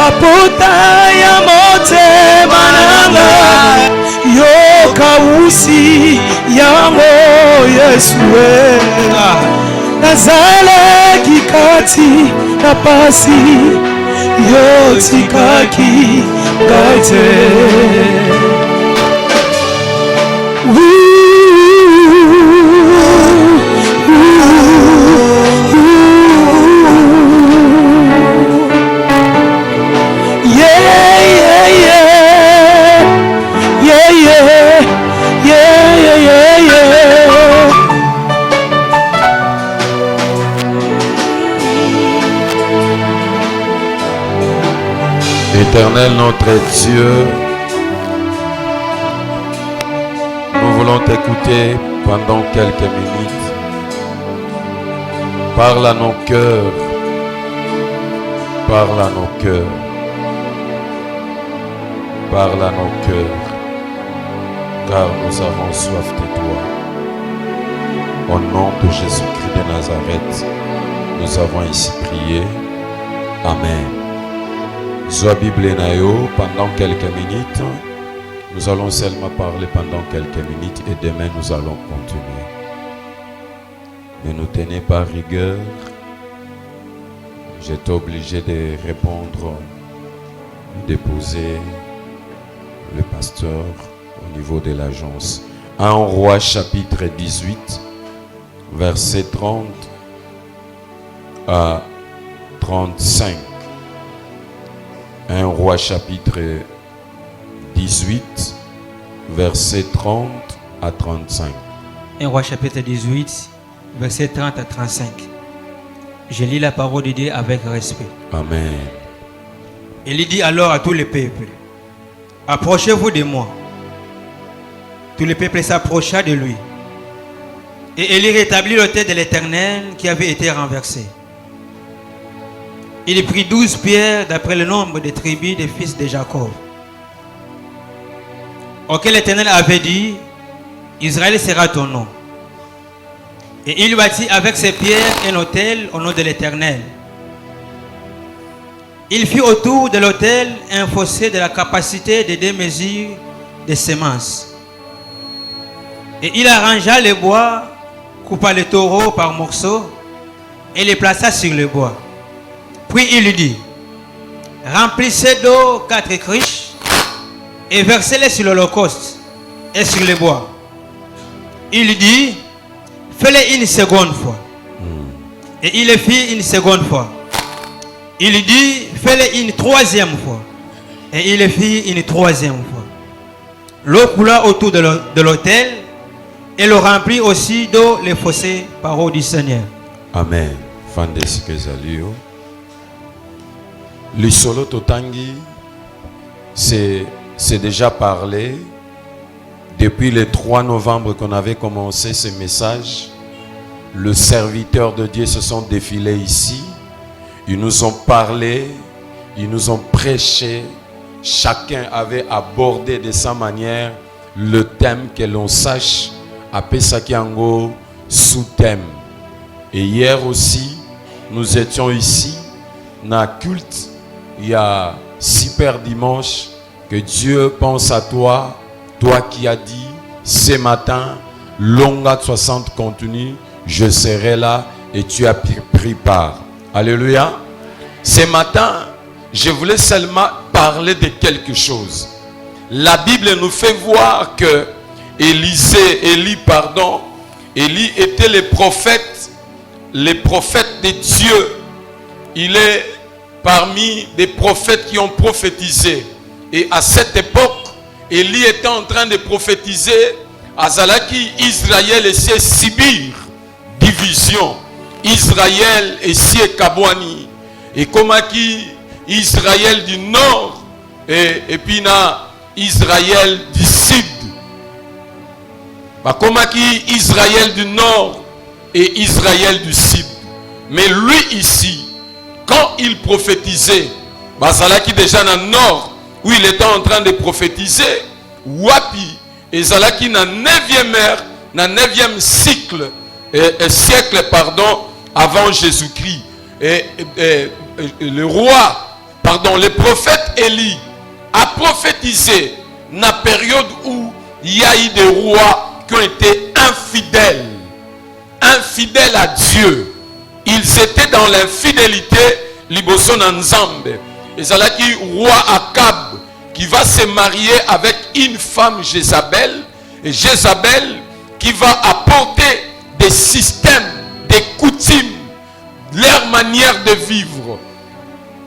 Papota ya motema nanga yoka usi yango Yesue nazale kikati na pasi yotikaki gate Éternel notre Dieu, nous voulons t'écouter pendant quelques minutes. Parle à nos cœurs, parle à nos cœurs, parle à nos cœurs, car nous avons soif de toi. Au nom de Jésus-Christ de Nazareth, nous avons ici prié. Amen. Sois Bible Nayo pendant quelques minutes. Nous allons seulement parler pendant quelques minutes et demain nous allons continuer. Ne nous tenez pas rigueur. J'étais obligé de répondre, de déposer le pasteur au niveau de l'agence. 1 Roi chapitre 18, verset 30 à 35. 1 Roi chapitre 18, verset 30 à 35. 1 Roi chapitre 18, verset 30 à 35. Je lis la parole de Dieu avec respect. Amen. Il dit alors à tous les peuples, approchez-vous de moi. Tout le peuple s'approcha de lui. Et Élie rétablit l'autel de l'Éternel qui avait été renversé. Il prit 12 pierres d'après le nombre des tribus des fils de Jacob, auquel l'Éternel avait dit, Israël sera ton nom. Et il bâtit avec ces pierres un autel au nom de l'Éternel. Il fit autour de l'autel un fossé de la capacité de 2 mesures de semences. Et il arrangea le bois, coupa le taureau par morceaux et les plaça sur le bois. Puis il lui dit, remplissez d'eau 4 criches et versez-les sur l'holocauste et sur le bois. Il lui dit, fais-les une seconde fois. Et il le fit une seconde fois. Il lui dit, fais-les une 3e fois. Et il le fit une 3e fois. L'eau coula autour de l'autel et le remplit aussi d'eau le fossé par eau du Seigneur. Amen. Le solo totangi, c'est déjà parlé depuis le 3 novembre qu'on avait commencé ce message. Les serviteurs de Dieu se sont défilés ici. Ils nous ont parlé, ils nous ont prêché. Chacun avait abordé de sa manière le thème que l'on sache. Apesakiango sous-thème. Et hier aussi, nous étions ici dans le culte. Il y a super dimanche que Dieu pense à toi, toi qui as dit ce matin, longa 60 contenus, je serai là et tu as pris part. Alléluia. Ce matin, je voulais seulement parler de quelque chose. La Bible nous fait voir que Élie était le prophète de Dieu. Il est parmi des prophètes qui ont prophétisé. Et à cette époque, Élie était en train de prophétiser à Zalaki, Israël et c'est Sibir, division. Israël et c'est Kabouani. Et comme qui Israël du nord et puis Israël du sud. Comme qui Israël du nord et Israël du sud. Mais lui ici, quand il prophétisait, Zalaki déjà dans le nord, où il était en train de prophétiser, Wapi, et Zalaki dans le 9e ère, dans le 9e siècle, avant Jésus-Christ. Et le roi, le prophète Élie a prophétisé dans la période où il y a eu des rois qui ont été infidèles à Dieu. Ils étaient dans l'infidélité, liboso na Nzambe. Et c'est là qui roi Akab qui va se marier avec une femme Jézabel, et Jézabel qui va apporter des systèmes, des coutumes, leur manière de vivre.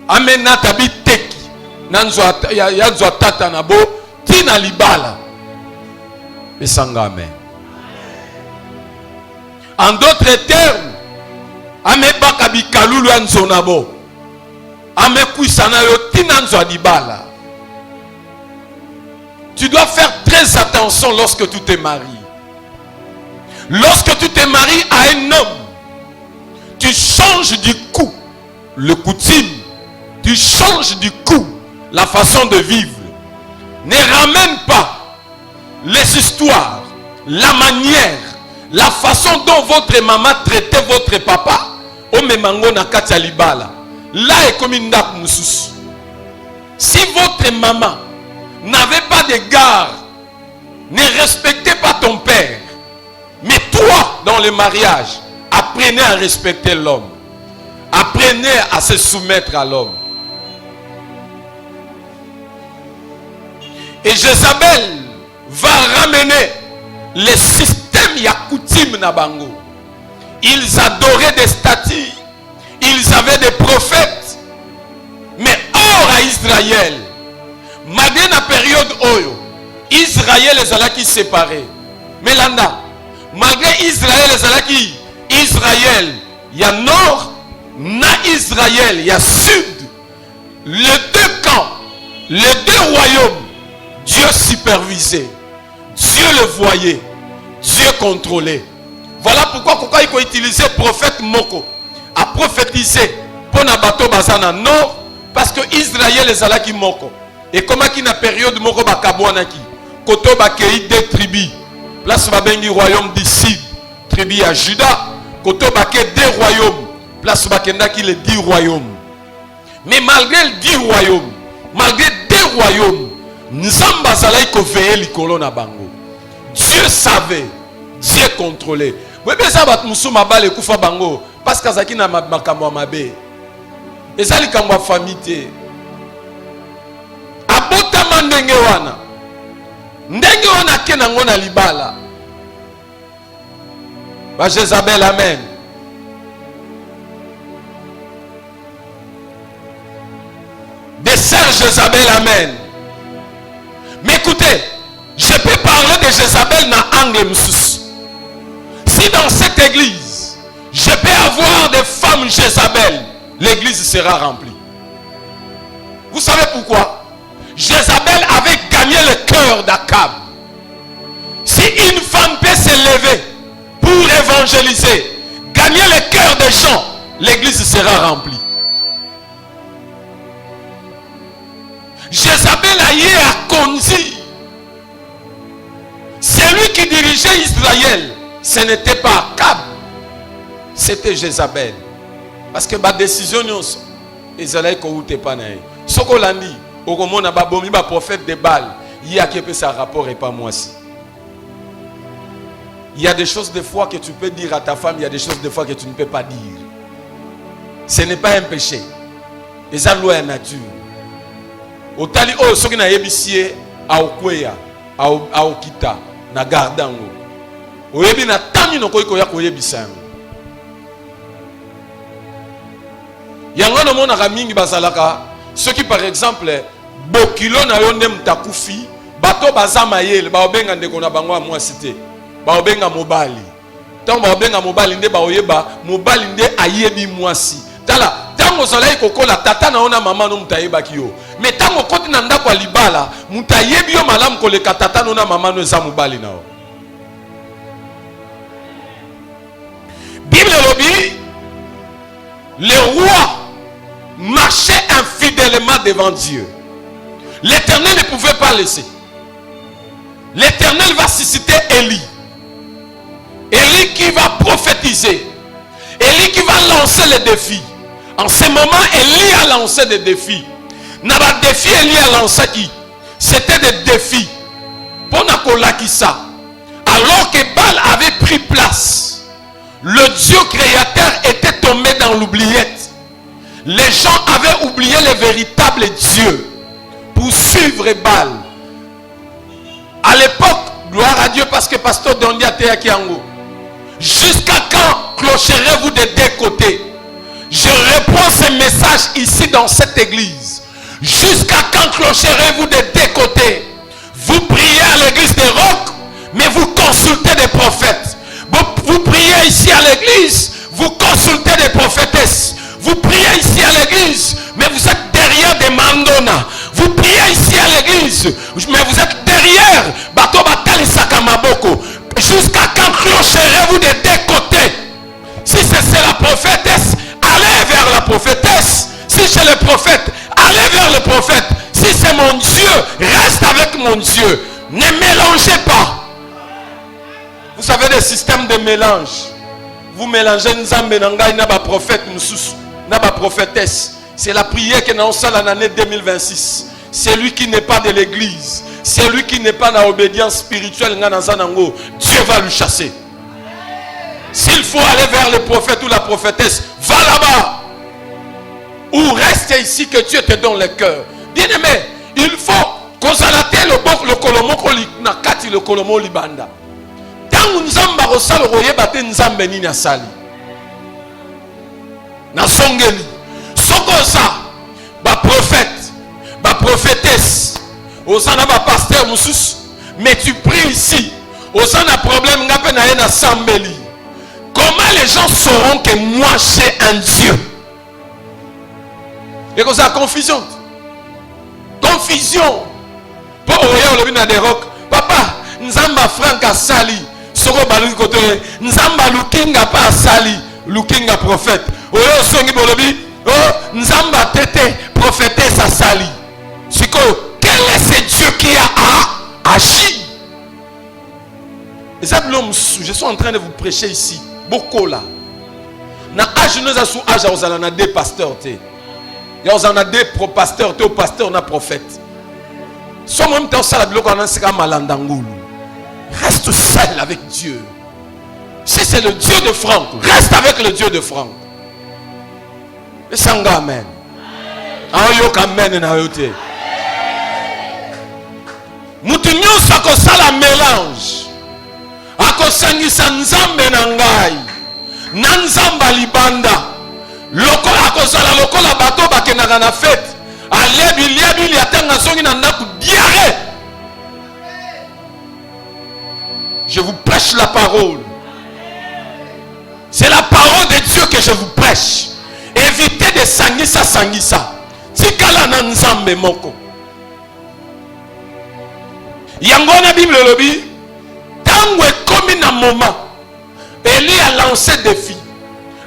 Amena tabi teki nanzo ya tata nabo tina libala. Et sangame. En d'autres termes, ame bakabi kalulu anzo nabo. Ame kuisana yo tina nzo adibala. Tu dois faire très attention lorsque tu te maries. Lorsque tu te maries à un homme, tu changes du coup le coutume, tu changes du coup la façon de vivre. Ne ramène pas les histoires, la manière, la façon dont votre maman traitait votre papa. Omemango na katia libala. Là est comme une nappe moussous. Si votre maman n'avait pas d'égard, ne respectait pas ton père, mais toi, dans le mariage, apprenez à respecter l'homme. Apprenez à se soumettre à l'homme. Et Jézabel va ramener les systèmes yakoutim na bango. Ils adoraient des statues. Ils avaient des prophètes. Mais hors à Israël, malgré la période Oyo, Israël les alaki séparés. Mais là, malgré Israël les alaki, Israël, il y a nord, na Israël, il y a sud. Les deux camps, les deux royaumes, Dieu supervisait, Dieu le voyait, Dieu contrôlait. Voilà pourquoi il faut utiliser prophète Moko à prophétiser pour na bateau bazana nord, parce que Israël les alaki Moko. Et comment qui na période Moko bakabouanaki, koto bakei deux tribus, place babengi royaume du sud, tribu à Juda, koto bakei deux royaumes, place bakendaki les 10 royaumes. Mais malgré les 10 royaumes, malgré 2 royaumes, Nzamba zalai ko veiller likolo na bango. Dieu savait, Dieu contrôlait. Oui, mais ça va musu mabale kufa bango parce que zaki na makambo mabe. Ezali kamwa famille. Abotama ndenge wana. Ndenge wana kena ngona libala. Ba Jézabel, amen. Des sœurs Jézabel, amen. Mais écoutez, je peux parler de Jézabel dans angle moussous. Si dans cette église, je peux avoir des femmes Jézabel, l'église sera remplie. Vous savez pourquoi? Jézabel avait gagné le cœur d'Akab. Si une femme peut s'élever pour évangéliser, gagner le cœur des gens, l'église sera remplie. Jézabel a eu à conduire. Celui qui dirigeait Israël, ce n'était pas Akab, c'était Jézabel. Parce que ma décision, Israël n'était pas naïf. Ce qu'on a dit, au moment où on a prophète de Baal, il y a quelque chose à rapport et pas moi aussi. Il y a des choses des fois que tu peux dire à ta femme, il y a des choses des fois que tu ne peux pas dire. Ce n'est pas un péché. Et ça, loi est nature. Au tali oh soki na yebisie a okweya a okita na gardango oyebi na tani no koyi koya koyebisa yango no mona ka mingi bazalaka ceux qui par exemple bokilo na yo nde mtakufi bato bazama yele ba obenga ndeko na bango amwa cité ba obenga mobali tant ba obenga mobali nde ba oyeba mobali nde ayebi mwasi tala tango zalai kokola tata na ona mama no mutayeba kiyo mais tango koti na ndako ya libala mutayebi yo malamu koleka tata no na mama no eza mobali nao. Bible lobi le roi marchait infidèlement devant Dieu. L'Éternel ne pouvait pas laisser. L'Éternel va susciter Élie. Élie qui va prophétiser. Élie qui va lancer les défis. En ce moment, Élie a lancé des défis. na ba défi Elia lancaki, c'était des défis pour na kolakisa. Alors que Baal avait pris place, le Dieu créateur était tombé dans l'oubliette. Les gens avaient oublié le véritable Dieu pour suivre Baal. À l'époque, gloire à Dieu, parce que pasteur Dondi a été Kiango. Jusqu'à quand clocherez-vous des deux côtés? Je reprends ce message ici dans cette église. Jusqu'à quand clocherez-vous des deux côtés? Vous priez à l'église des rocs, mais vous consultez des prophètes. Vous priez ici à l'église, vous consultez des prophétesses. Vous priez ici à l'église, mais vous êtes derrière des mandonas. Vous priez ici à l'église, mais vous êtes derrière Bato Batali Sakamaboko. Jusqu'à quand clocherez-vous des deux côtés? Si c'est la prophétesse, allez vers la prophétesse. Si c'est le prophète, allez vers le prophète. Si c'est mon Dieu, reste avec mon Dieu. Ne mélangez pas. Vous savez des systèmes de mélange. Vous mélangez Nzambe Nangai Naba prophète Moussous, Naba prophétesse. C'est la prière que nous avons en l'année 2026. C'est lui qui n'est pas de l'église. C'est lui qui n'est pas dans l'obédience spirituelle. Dieu va lui chasser. S'il faut aller vers le prophète ou la prophétesse, va là-bas. Ou reste ici que Dieu te donne le cœur. Bien aimé, il faut qu'on s'arrête le kolomo nakati le kolomo libanda. Tant nzamba rosalo royebate nzambe nini asali. Na songeli. Sokosa ba prophète, ba prophétesse. Osana ba pasteur moussous. Mais tu pries ici. Osana problème ngape na yena sambeli. Comment les gens sauront que moi j'ai un Dieu? Et que ça confusion. Confusion. Pour oyer le bina des rocs. Papa, nzamba franka sali. Soro balu kote. Nzamba lukinga pa sali. Lukinga prophète. Oyer songi bolobi. Oh, nzamba tete prophétesse a sali. Siko, quel est ce Dieu qui a agi? Et ça, je suis en train de vous prêcher ici. Beaucoup là. Na âge nous a sous âge aux alana des pasteurs té. Il y a des pro-pasteurs té au pasteur na prophète. Soit même temps ça la biloko na sika malandangoulou. Reste seul avec Dieu. Si c'est le Dieu de Franck, reste avec le Dieu de Franck. Et sanga amen. Ayo amen na yote. Mutunyo sako sala mélange. Akosangisa nzambe na ngai na nzamba libanda lokola akozala lokola bato bakenaka na fête alebi atanga songi na ndaku diarrhée. Je vous prêche la parole. C'est la parole de Dieu que je vous prêche. Évitez de sangisa tikala na nzambe moko. Yango na Bible lobi tango ekomi na moment Eli a lancé défi.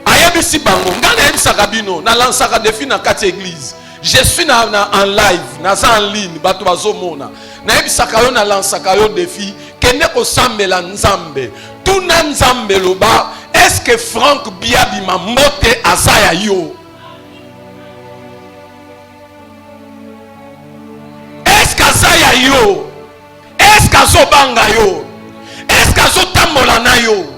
Ayebisi bango ngana yebisaka bino na lancaka défi na kati église. Je suis en live, naza en ligne, bato bazomona. Na yebisaka yo na lancaka yo défi kende ko sambela nzambe. Tuna nzambe loba, est-ce que Franck Biabima mote azaya yo? Est-ce qu'azaya yo? Est-ce qu'azobanga yo? Est-ce qu'azotambola na yo?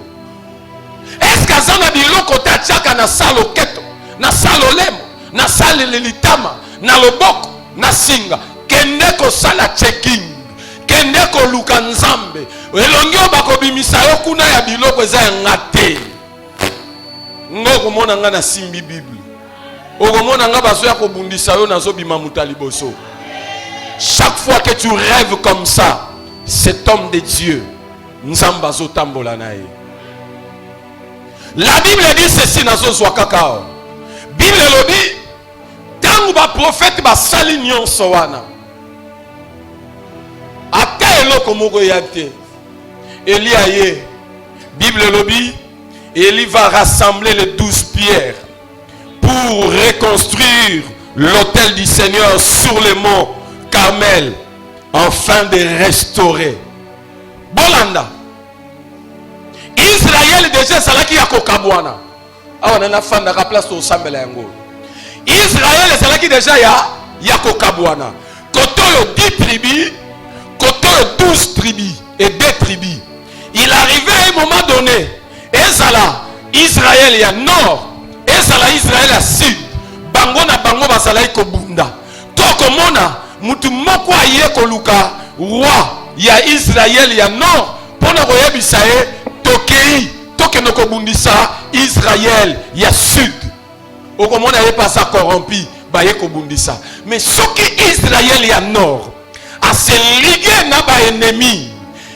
Est-ce qu'azana biloko tatiaka na salo keto, na salo lemo, na sale lelitama, na loboko, na singa? Kende ko sala checking, kende ko luka nzambe. Elongyo bako bimisa yo kuna ya biloko eza ngate. Ngoko mona nga na simbi Bible. Okomona nga baso ya ko bundisa yo nazo bima mutaliboso. Chaque fois que tu rêves comme ça, cet homme de Dieu, nzamba zo tambola nae. La Bible dit ceci dans son kakao. Bible le dit, tant ba prophète ba sali nyonso wana. Ata eloko moko yate. Eli aye. Bible le dit, Eli va rassembler les 12 pierres pour reconstruire l'autel du Seigneur sur le mont Carmel, afin de restaurer. Bolanda. Israël déjà salaki ya kokabwana. Awa na fanda ka place au sambela yango. Israël salaki déjà ya yako kabwana. Koto yo 10 tribus, koto yo 12 tribus et 2 tribus. Il arrivait à un moment donné, ezala Israël ya nord, ezala Israël ya sud. Bango na bango basala ko bunda. To komona mutu moko aye ko luka roi ya Israël ya nord pona ko yebisa e tokei toke no ko bundisa Israël ya sud. Okomona ye pas ça corrompu ba ye ko bundisa. Mais soki Israël ya nord a se liguer na ba ennemi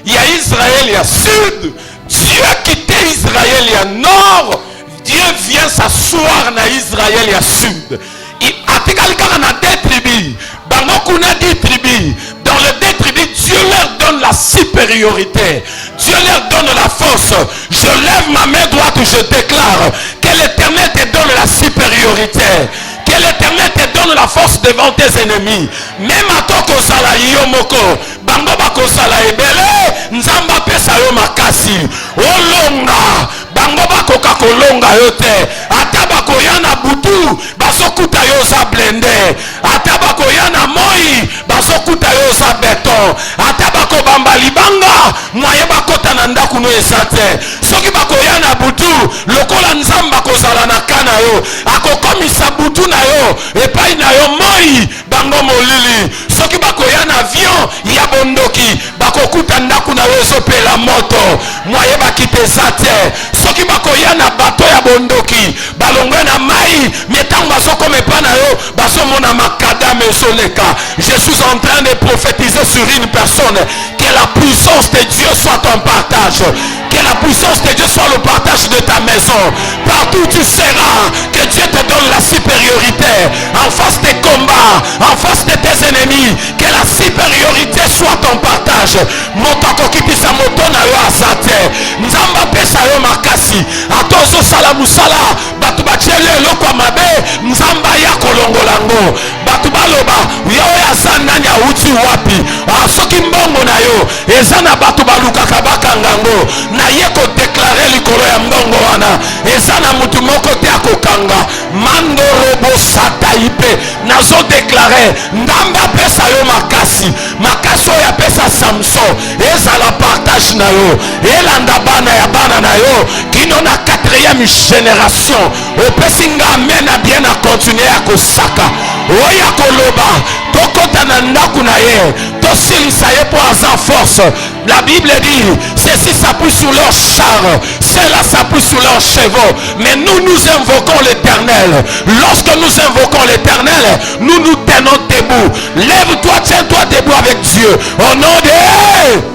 ya Israël ya sud, Dieu quitté Israël ya nord, Dieu vient s'asseoir na Israël ya sud. Il atikali kaka na 2 tribus, bango kuna 10 tribus. Dans les 2 tribus, Dieu leur donne la supériorité. Dieu leur donne la force. Je lève ma main droite, je déclare que l'Éternel te donne la supériorité. Que l'Éternel te donne la force devant tes ennemis. Même à toi kozala yomoko, bango bakozala ebele, nzamba pesa yo makasi. Olonga, bango bakoka kolonga yote. Ata bakoyana butu, basokuta yo za blende. Ata bakoyana moi, basokuta yo za beton. Ata bako bamba libanga, mwaye bakota na ndaku no esate. Soki bakoyana butu, lokola nzamba kozala na kana yo, akokomisa butu na yo, epai na yo moi, bango molili. Soki bakoyana avion, ya bondoki, bakokuta ndaku na yo ezopela moto, mwaye bakite zate. Soki bakoyana bato ya bondoki, balongwe na mai, metang basoko mepa na yo, basomona makadame soleka. Je suis en train de prophétiser sur une personne, que la puissance de Dieu soit ton partage, que la puissance de Dieu soit le partage de ta maison. Partout où tu seras, que Dieu te donne la supériorité en face des combats, en face de tes ennemis, que la supériorité soit ton partage. Motoko kipisa moto na yo asate, nzamba pesa yo makasi, atozo sala musala, batu bachele eloko mabe, nzamba ya kolongolango, batu baloba, yo ya sanani ya uti wapi, asoki mbongo na yo, ezana batu balukaka bakangango, na ye ko déclarer likolo ya mbongo wana, ezana mutu moko te akokanga, mando robo sata ipe, nazo déclarer, ndamba pesa yo makasi, makasi ya pesa Samson, ezala partage na yo, elanda bana ya bana na yo, kino na 4e génération, opesinga amen a bien à continuer à kosaka, oya koloba, tokota na ndaku na ye, tosilisa ye po aza force. La Bible dit, ceci s'appuie sur leurs chars, cela s'appuie sur leurs chevaux, mais nous invoquons l'Éternel. Lorsque nous invoquons l'Éternel, nous nous tenons debout. Lève-toi, tiens-toi debout avec Dieu, au nom de...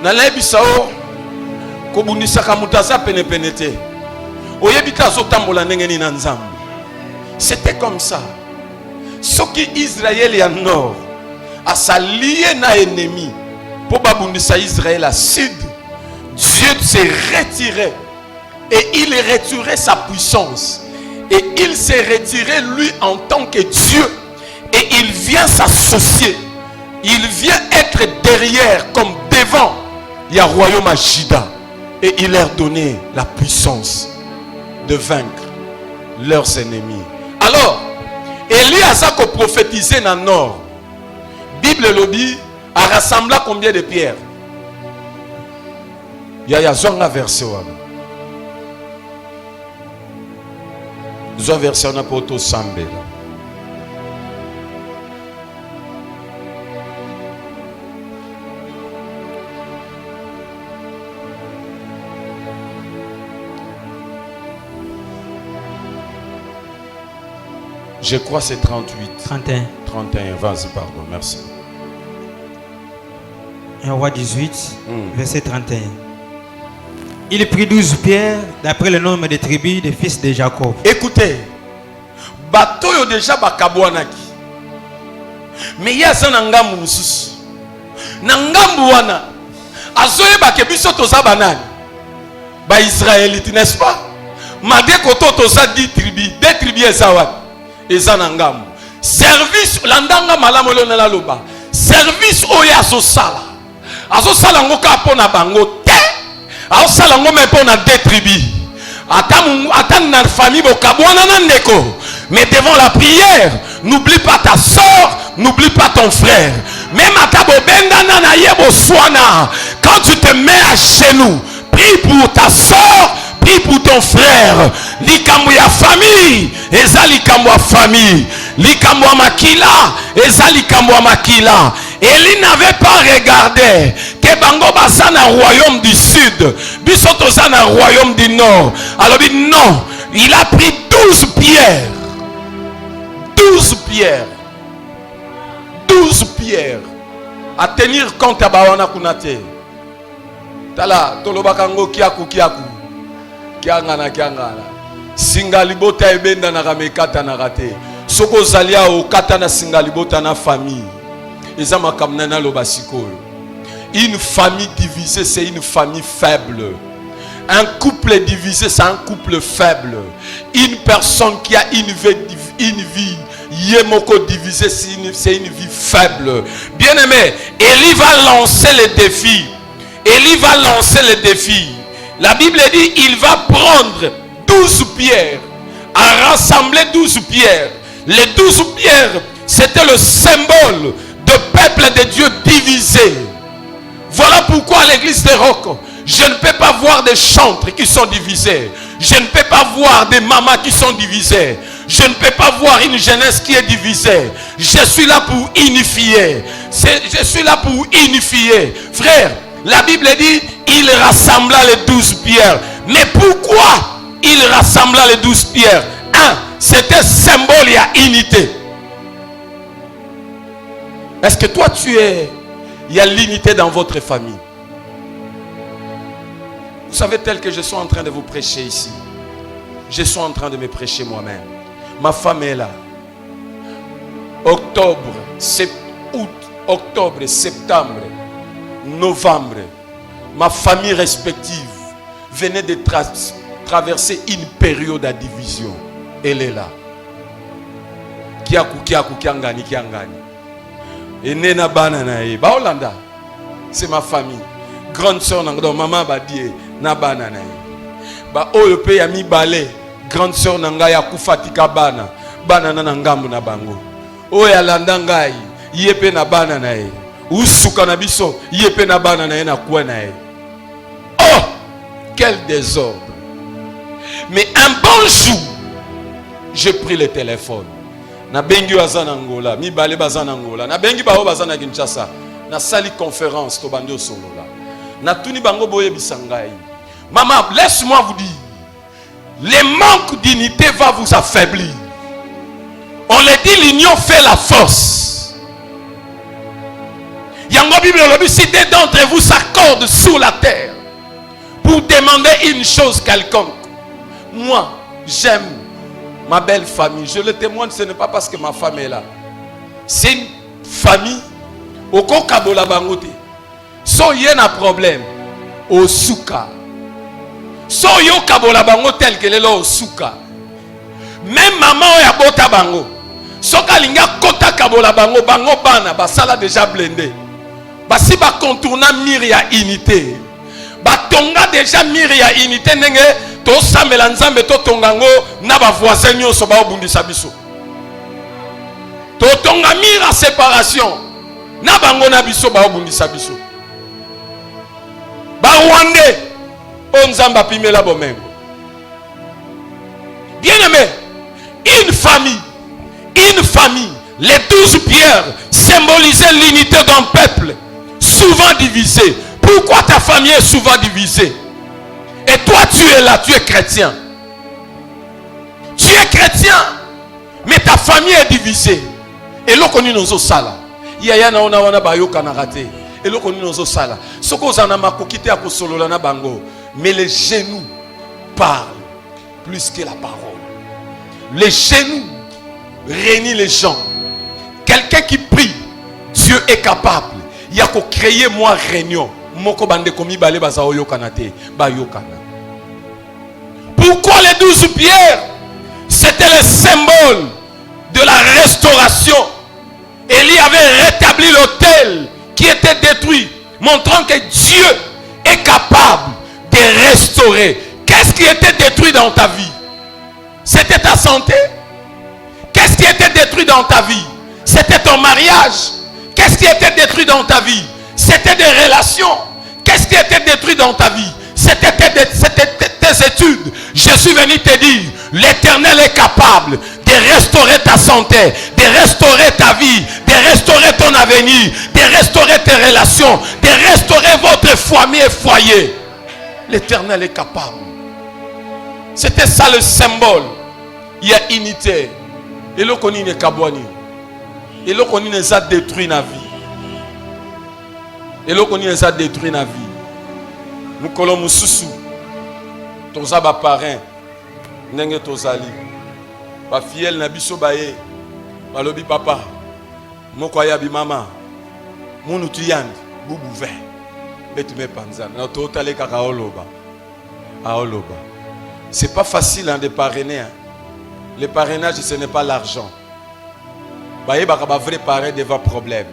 Nalebisao kobunisaka mutaza penepenete oyebita zotambola ndenge na nzambe. C'était comme ça. Soki Israël ya nord a s'allié na ennemi pour babundisa Israël à sud, Dieu s'est retiré et il retirait sa puissance et il s'est retiré lui en tant que Dieu et il vient s'associer, il vient être derrière comme devant. Il y a royaume à Juda et il leur donnait la puissance de vaincre leurs ennemis. Alors, Élie a prophétisé dans le nord. Bible lobby a rassemblé combien de pierres? Il y a un verset. Un verset on a pour tout sambe. Je crois que c'est 38. 31. 31, vas-y, pardon, merci. 1 roi 18, verset 31. Il prit 12 pierres d'après le nombre des tribus des fils de Jacob. Écoutez, bateau yo déjà bakabwanaki. Mais ya za ngambu mususu. Na ngambu wana azoye bakebiso toza banani. Ba Israélite, n'est-ce pas? Made koto toza 10 tribus, 2 tribus ezawa. Ezana ngambu. Service landanga malamu lona la loba. Service oya azosala. Azosala ngoka pona bango te. Azosala ngome pona 2 tribus. Attends la famille, mais devant la prière, n'oublie pas ta soeur, n'oublie pas ton frère. Même quand tu te mets à genoux, prie pour ta soeur, prie pour ton frère. Likambo ya famille, eza likambo ya famille. Likambo ya makila, eza likambo ya makila. Élie n'avait pas regardé que bango basa na royaume du sud, biso toza na royaume du nord. Alors non, il a pris 12 pierres. 12 pierres. 12 pierres. À tenir compte à bawana kunate. Tala tolobakango kiaku kiaku. Kiangana kiangana. Singalibota ebenda na ramekata na rate. Soko zalia o kata na singalibota na famille. Ezama kamnana lo basikoyo. Une famille divisée, c'est une famille faible. Un couple divisé, c'est un couple faible. Une personne qui a une vie yemoko divisée, c'est une vie faible. Bien aimé, Élie va lancer le défi. Élie va lancer le défi. La Bible dit, il va prendre 12 pierres, à rassembler 12 pierres. Les 12 pierres, c'était le symbole de peuple de Dieu divisé. Voilà pourquoi l'église de Roc, je ne peux pas voir des chantres qui sont divisés. Je ne peux pas voir des mamans qui sont divisées. Je ne peux pas voir une jeunesse qui est divisée. Je suis là pour unifier. Je suis là pour unifier. Frère, la Bible dit, il rassembla les 12 pierres. Mais pourquoi il rassembla les 12 pierres? Un, c'était symbole et unité. Est-ce que toi il y a l'unité dans votre famille? Vous savez, tel que je suis en train de vous prêcher ici, je suis en train de me prêcher moi-même. Ma femme est là. Août, octobre, septembre, novembre, ma famille respective venait de traverser une période de division. Elle est là. Kiaku, kiangani, kiangani. Et nena banana e ba Hollanda, c'est ma famille. Grande sœur nanga maman ba die na banana e. Ba oyo pe ya mi balé, grande sœur nanga ya kufatika banana na ngambu na bango. Oyo ya landa ngai, yepe na banana e. Usuka na biso, yepe na banana e na kwa na e. Oh, quel désordre. Mais un bon jour, j'ai pris le téléphone. Na bengi bazana Angola, mi balé bazana Angola. Na bengi bao bazana Kinshasa. Na sali conférence to bandi osolola. Na tuni bango boye bisangai. Maman, laisse-moi vous dire. Le manque d'unité va vous affaiblir. On le dit, l'union fait la force. Yango Bible le si des d'entre vous s'accordent sur la terre pour demander une chose quelconque. Moi, j'aime ma belle famille. Je le témoigne, ce n'est pas parce que ma femme est là. C'est une famille. Au Kokabola Bangote. So yen a problème. Au Souka. So yo Kabola Bango tel que le au Souka. Même maman ya bota bango. So kalinga kota Kabola Bango bango bana basala déjà blindé. Basi ba contourna miria unité. Ba tonga déjà miria unité nenge to samela nzambe to tongango na ba voisin nyonso ba obundisa biso. To tonga mira séparation na bango na biso ba obundisa biso. Ba Rwandais on nzamba pimela bomengo. Bien aimé, une famille, les 12 pierres symbolisaient l'unité d'un peuple souvent divisé. Pourquoi ta famille est souvent divisée? Et toi tu es là, tu es chrétien. Tu es chrétien, mais ta famille est divisée. Et là qu'on est dans sala. Yaya na ona wana bayoka na raté. Et là qu'on est dans sala. Soko zana makokite a kosolola na bango. Mais les genoux parlent plus que la parole. Les genoux réunissent les gens. Quelqu'un qui prie, Dieu est capable. Il y a qu'à créer moi réunion. Moko bande komi bale baza oyokana te, ba yokana. Pourquoi les 12 pierres? C'était le symbole de la restauration. Élie avait rétabli l'autel qui était détruit, montrant que Dieu est capable de restaurer. Qu'est-ce Qu'est-ce qui était détruit dans ta vie? C'était ta santé. Qu'est-ce qui était détruit dans ta vie? C'était ton mariage. Qu'est-ce qui était détruit dans ta vie? C'était des relations. Qu'est-ce qui était détruit dans ta vie? C'était tes études. Je suis venu te dire, l'Éternel est capable de restaurer ta santé, de restaurer ta vie, de restaurer ton avenir, de restaurer tes relations, de restaurer votre famille et foyer. L'Éternel est capable. C'était ça le symbole. Il y a unité. Et le koni ne kabwani. Et le koni ne a détruit la vie. Et le koni ne a détruit la vie. Nous collons mususu. Toza ba parrain. Nenge tozali. Ba fiel na biso baye. Balobi papa. Moko ya bi mama. Munu tuyandi. Bubu ve. Betume panzana. Na totale kaka oloba. Aoloba. C'est pas facile hein, de parrainer. Hein. Le parrainage, ce n'est pas l'argent. Baye ba vrai parrain devant problème.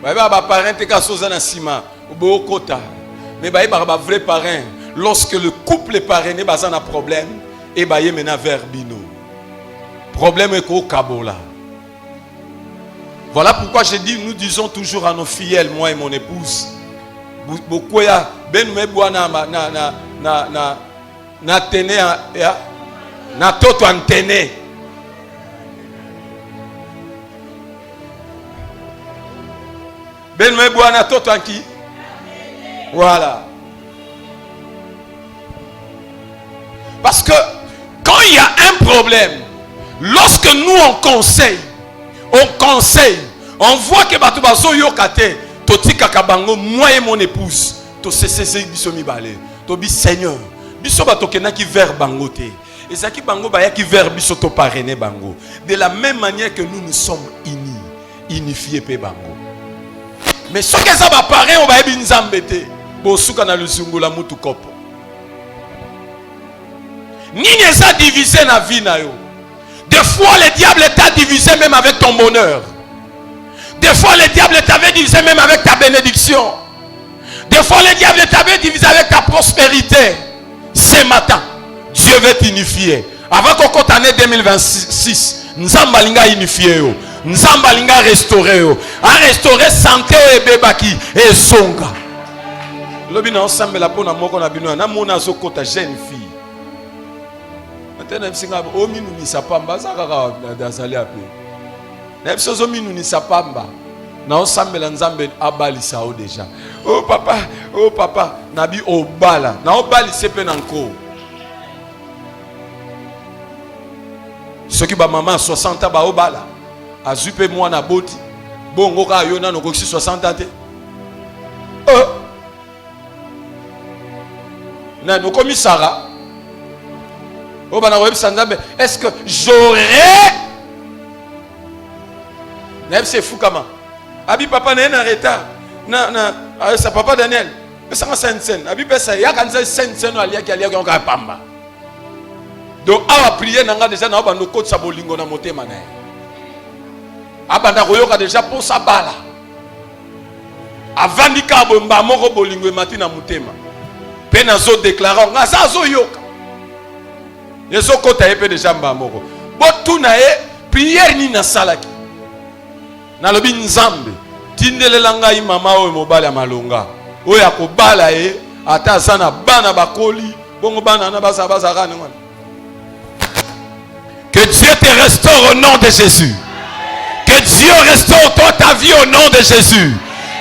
Baye ba parrain te ka soza na sima ou kota. Mais baye ba vrai parrain lorsque le couple est parrainé baza na problème et baye mena vers bino. Problème est au kabola. Voilà pourquoi je dis, nous disons toujours à nos fidèles, moi et mon épouse, beaucoup ya ben me bwana na tene ya na toto antene. Ben me bwana toto anki. Voilà. Parce que quand il y a un problème, lorsque nous on conseille, on voit que batu bazo yokate, totika kabango, moi et mon épouse, to cesse bisomi balé, to bi Seigneur, biso batokena ki vers bangote. Et ça qui bango baya qui vers biso to parrainer bango. De la même manière que nous sommes unis, unifiés pe bango. Mais ce que ça va parrain on va ebi nzambete, bo suka na lusungu la mutu kopo. Nini ça divisé na vie na yo. Des fois le diable t'a divisé même avec ton bonheur. Des fois le diable t'avait divisé même avec ta bénédiction. Des fois le diable t'avait divisé avec ta prospérité. Ce matin, Dieu veut t'unifier. Avant qu'on compte l'année 2026, nous allons unifier. Nous allons restaurer. À restaurer santé et bébaki et songa. L'objet ensemble la peau na moko na bino na mona zo kota jeune fille. Maintenant singa o minu ni sapamba zakaka dazali ape. Na biso minu ni sapamba. Na ensemble la nzambe abalisa o déjà. Oh papa, nabi obala. Na obali sepe nanko. Ce qui ba maman 60 ans ba obala. Azupe moi na boti. Bongo ka yo na no 60 ans te. Na no komi Sarah. Oh bana web sanzambe, est-ce que j'aurais Neb c'est fou comment. Abi papa n'est en retard. Na sa papa Daniel. Mais ça scène. Abi pesa ya kanza scène alia ki alia ka pamba. Donc awa prier nanga déjà na bando ko sa bolingo na motema na. Abanda koyoka déjà pour sa bala. Avandi ka bomba moko bolingo matina motema. Pe nazo déclarer nga sa zo yoka. Yeso kota epe déjà mbamoko. Botuna e prière ni na salaki. Na lobi nzambe tindelela ngai mama oyo mobala malonga oyo akobala e ata sana bana bakoli bongo bana na baza kana ngwana. Que Dieu te restaure au nom de Jésus. Que Dieu restaure toi ta vie au nom de Jésus.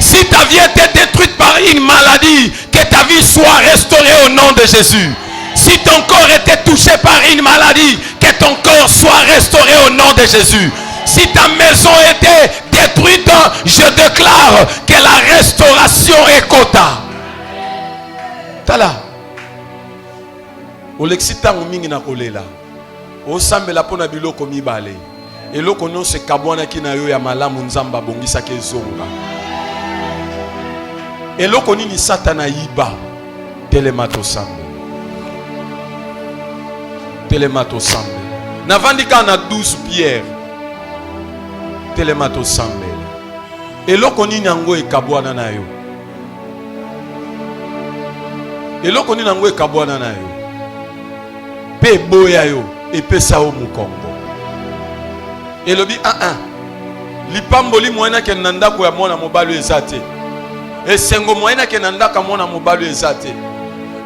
Si ta vie était détruite par une maladie, que ta vie soit restaurée au nom de Jésus. Si ton corps était touché par une maladie, que ton corps soit restauré au nom de Jésus. Si ta maison était détruite, je déclare que la restauration est quota. Tala. Olexita mingi na kolela. O sambela pona biloko mibale. Eloko non se kabwana ki na yo ya malamu nzamba bongisa ke zonga. Eloko nini satana yiba telemato sambe. Telemato sambe. Navandika na 12 pierres. Telemato sambe. Eloko nini yango ekabwana na yo. eloko nini nango ekabwana na yo pe boya yo epesa o mukongo elobi lipamboli moyena ke na ndako ya mwana mobali eza te esengo moyena ke na ndako ya mwana mobali eza te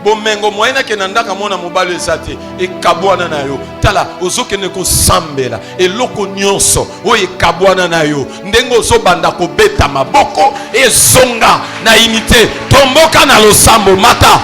bomengo moyena ke na ndako ya mwana mobali eza te ekabwana na yo tala ozokende kosambela eloko nyonso oyo ekabwana na yo ndenge ozobanda kobeta maboko ezonga na imite tomboka na losambo mata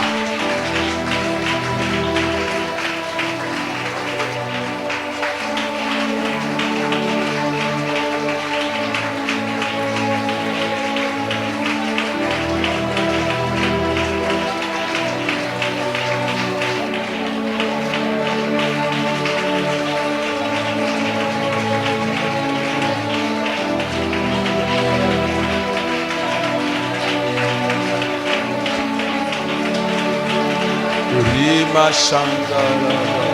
Rima Shankara.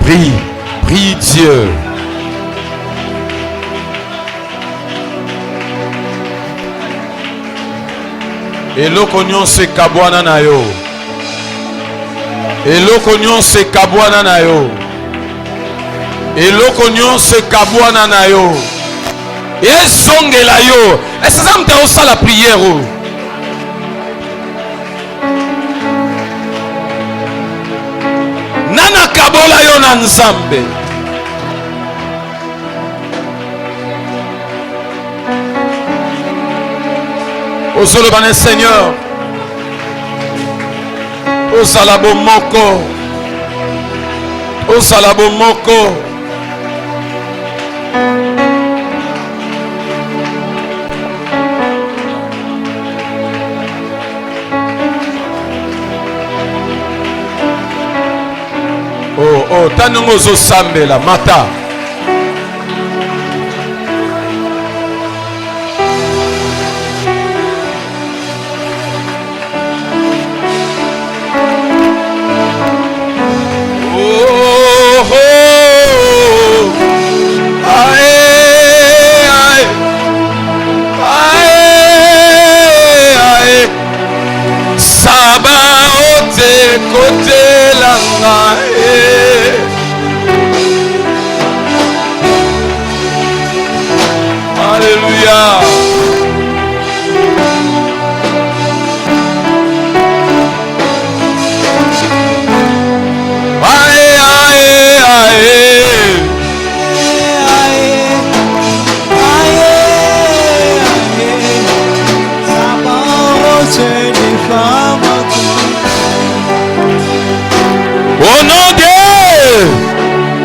Prie, prie Dieu. Eloko nyonso ekabwana na yo. Eloko nyonso ekabwana na yo. Eloko nyonso ekabwana na yo. Ezongela yo. Est-ce que ça me fait la prière? Nana kabola yo na nzambe. Ozolobane Seigneur, ozalabo moko, ozalabo moko. Oh, tanongo ozosambela mata.